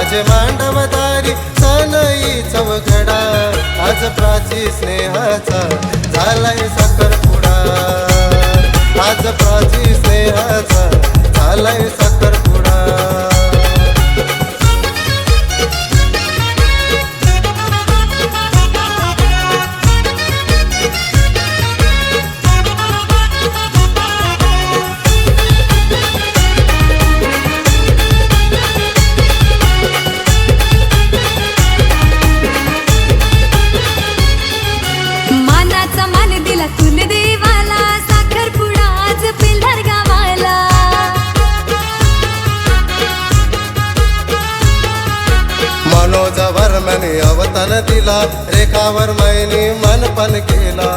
वाजे मांडवदारी सनई चवघडा आज प्राची स्नेहाचा झालाय साखरपुडा आज प्राची स्नेहाचा झालाय साखरपुडा मनोजवर मनी अवतन दिला रेखावर मैनी मनपन केला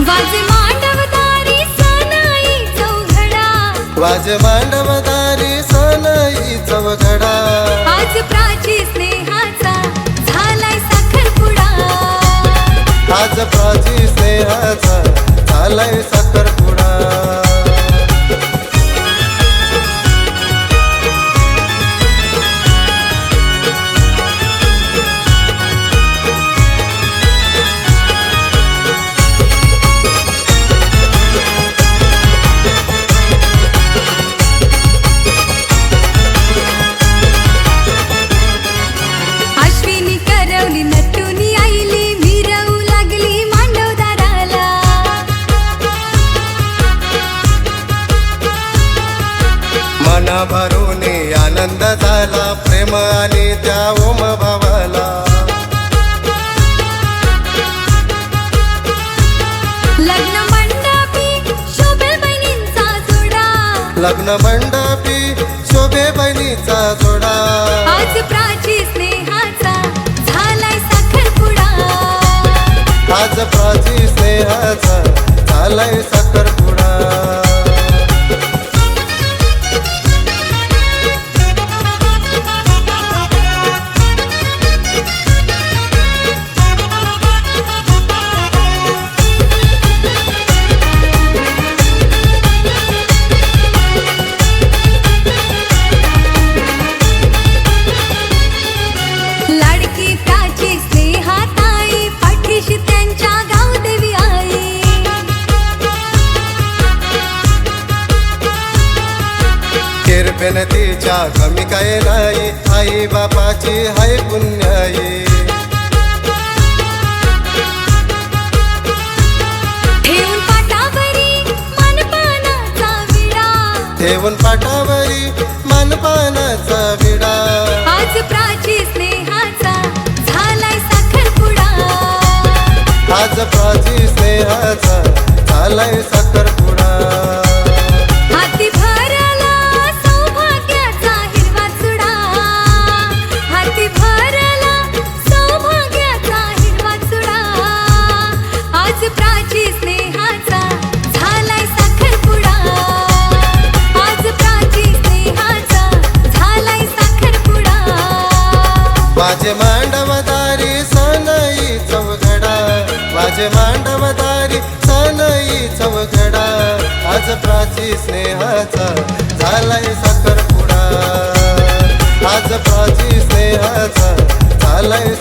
वाजे मांडवदारी सनई चवघडा वाजे मांडवदारी सनई चवघडा आज प्राची स्नेहाचा झालाय साखरपुडा आज प्राची स्नेहाचा झालाय साखरपुडा नटुनी आईली मिरवू लागली मांडवदाराला मना भरून आनंद झाला प्रेम आणि त्या ओम भावाला लग्न मंडपी शोभे बहिणींचा जोडा लग्न मंडपी शोभे बहिणीचा जोडा आज प्राची स्नेहाचा झालाय साखरपुडा आज प्राची स्नेहाचा झालाय साखरपुडा लाडकी प्राची स्नेहाताई पाठीशी त्यांच्या गावदेवी आई किरपेन तिच्या कमी काय नाही आई बापाची हाय पुण्याई ठेवून पाटावरी मनपानाचा विडा ठेवून पाटावरी मनपानाचा विडा आज प्राची स्नेहाचा झालाय साखरपुडा आज प्राची स्नेहाचा झालाय साखरपुडा हाती भरला सौभाग्याचा हिरवा चुडा हाती भरला सौभाग्याचा हिरवा चुडा आज प्राची स्नेहाचा झालाय साखरपुडा आज प्राची स्नेहाचा झालाय साखरपुडा वाजे मांडवदारी सनई चवघडा वाजे मांडवदारी सनई चवघडा आज प्राची स्नेहाचा झालाय साखरपुडा आज प्राची स्नेहाचा झालाय